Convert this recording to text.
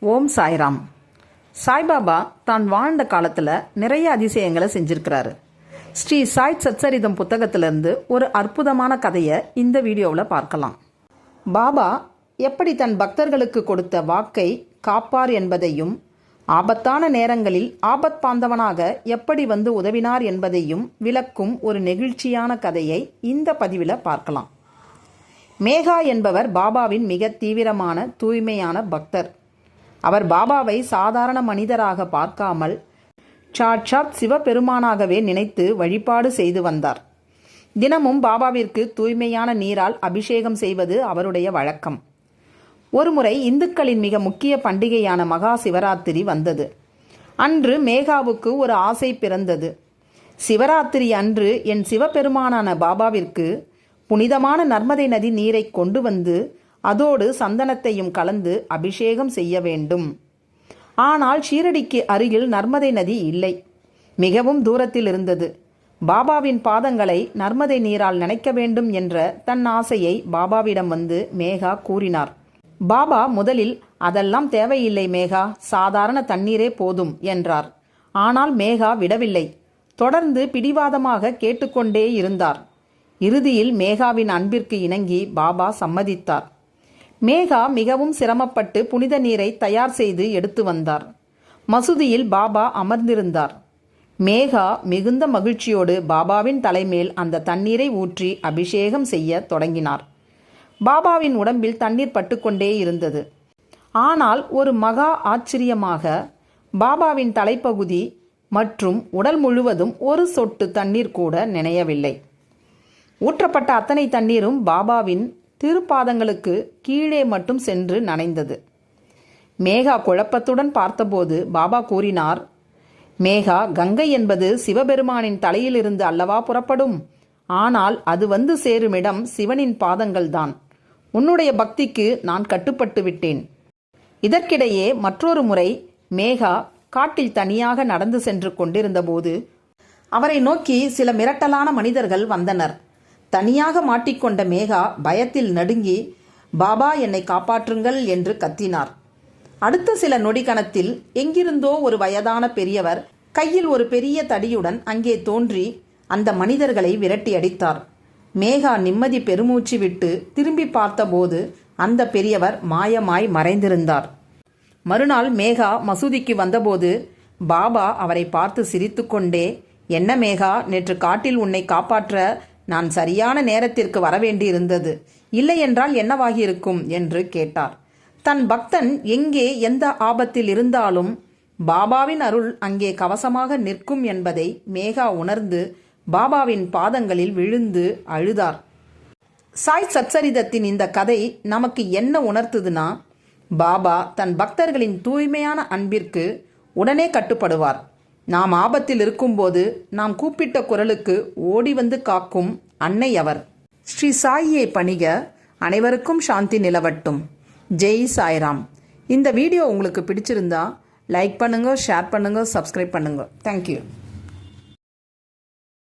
ஓம் சாய்ராம். சாய்பாபா தான் வாழ்ந்த காலத்தில் நிறைய அதிசயங்களை செஞ்சிருக்கிறாரு. ஸ்ரீ சாய் சச்சரிதம் புத்தகத்திலிருந்து ஒரு அற்புதமான கதையை இந்த வீடியோவில் பார்க்கலாம். பாபா எப்படி தன் பக்தர்களுக்கு கொடுத்த வாக்கை காப்பார் என்பதையும், ஆபத்தான நேரங்களில் ஆபத் பாந்தவனாக எப்படி வந்து உதவினார் என்பதையும் விளக்கும் ஒரு நெகிழ்ச்சியான கதையை இந்த பதிவில் பார்க்கலாம். மேகா என்பவர் பாபாவின் மிக தீவிரமான தூய்மையான பக்தர். அவர் பாபாவை சாதாரண மனிதராக பார்க்காமல் சாட்சாத் சிவபெருமானாகவே நினைத்து வழிபாடு செய்து வந்தார். தினமும் பாபாவிற்கு தூய்மையான நீரால் அபிஷேகம் செய்வது அவருடைய வழக்கம். ஒருமுறை இந்துக்களின் மிக முக்கிய பண்டிகையான மகா சிவராத்திரி வந்தது. அன்று மேகாவுக்கு ஒரு ஆசை பிறந்தது. சிவராத்திரி அன்று என் சிவபெருமானான பாபாவிற்கு புனிதமான நர்மதை நதி நீரை கொண்டு வந்து அதோடு சந்தனத்தையும் கலந்து அபிஷேகம் செய்ய வேண்டும். ஆனால் ஷீரடிக்கு அருகில் நர்மதை நதி இல்லை, மிகவும் தூரத்தில் இருந்தது. பாபாவின் பாதங்களை நர்மதை நீரால் நனைக்க வேண்டும் என்ற தன் ஆசையை பாபாவிடம் வந்து மேகா கூறினார். பாபா முதலில் அதெல்லாம் தேவையில்லை மேகா, சாதாரண தண்ணீரே போதும் என்றார். ஆனால் மேகா விடவில்லை. தொடர்ந்து பிடிவாதமாக கேட்டுக்கொண்டே இருந்தார். இறுதியில் மேகாவின் அன்பிற்கு இணங்கி பாபா சம்மதித்தார். மேகா மிகவும் சிரமப்பட்டு புனித நீரை தயார் செய்து எடுத்து வந்தார். மசூதியில் பாபா அமர்ந்திருந்தார். மேகா மிகுந்த மகிழ்ச்சியோடு பாபாவின் தலைமேல் அந்த தண்ணீரை ஊற்றி அபிஷேகம் செய்ய தொடங்கினார். பாபாவின் உடம்பில் தண்ணீர் பட்டுக்கொண்டே இருந்தது. ஆனால் ஒரு மகா ஆச்சரியமாக பாபாவின் தலைப்பகுதி மற்றும் உடல் முழுவதும் ஒரு சொட்டு தண்ணீர் கூட நினையவில்லை. ஊற்றப்பட்ட அத்தனை தண்ணீரும் பாபாவின் திருப்பாதங்களுக்கு கீழே மட்டும் சென்று நனைந்தது. மேகா குழப்பத்துடன் பார்த்தபோது பாபா கூறினார், மேகா, கங்கை என்பது சிவபெருமானின் தலையிலிருந்து அல்லவா புறப்படும்? ஆனால் அது வந்து சேருமிடம் சிவனின் பாதங்கள்தான். உன்னுடைய பக்திக்கு நான் கட்டுப்பட்டு விட்டேன். இதற்கிடையே மற்றொரு முறை மேகா காட்டில் தனியாக நடந்து சென்று கொண்டிருந்தபோது அவரை நோக்கி சில மிரட்டலான மனிதர்கள் வந்தனர். தனியாக மாட்டிக்கொண்ட மேகா பயத்தில் நடுங்கி, பாபா என்னை காப்பாற்றுங்கள் என்று கத்தினார். அடுத்த சில நொடி கணத்தில் எங்கிருந்தோ ஒரு வயதான பெரியவர் கையில் ஒரு பெரிய தடியுடன் அங்கே தோன்றி அந்த மனிதர்களை விரட்டி அடித்தார். மேகா நிம்மதி பெருமூச்சு விட்டு திரும்பி பார்த்தபோது அந்த பெரியவர் மாயமாய் மறைந்திருந்தார். மறுநாள் மேகா மசூதிக்கு வந்தபோது பாபா அவரை பார்த்து சிரித்துக்கொண்டே, என்ன மேகா, நேற்று காட்டில் உன்னை காப்பாற்ற நான் சரியான நேரத்திற்கு வரவேண்டியிருந்தது, இல்லையென்றால் என்னவாகியிருக்கும் என்று கேட்டார். தன் பக்தன் எங்கே எந்த ஆபத்தில் இருந்தாலும் பாபாவின் அருள் அங்கே கவசமாக நிற்கும் என்பதை மேகா உணர்ந்து பாபாவின் பாதங்களில் விழுந்து அழுதார். சாய் சச்சரிதத்தின் இந்த கதை நமக்கு என்ன உணர்த்துதுன்னா, பாபா தன் பக்தர்களின் தூய்மையான அன்பிற்கு உடனே கட்டுப்படுவார். நாம் ஆபத்தில் இருக்கும்போது நாம் கூப்பிட்ட குரலுக்கு ஓடி வந்து காக்கும் அன்னை அவர். ஸ்ரீ சாயியை பணிக. அனைவருக்கும் சாந்தி நிலவட்டும். ஜெய் சாய்ராம். இந்த வீடியோ உங்களுக்கு பிடிச்சிருந்தா லைக் பண்ணுங்க, ஷேர் பண்ணுங்க, சப்ஸ்கிரைப் பண்ணுங்க. தேங்க்யூ.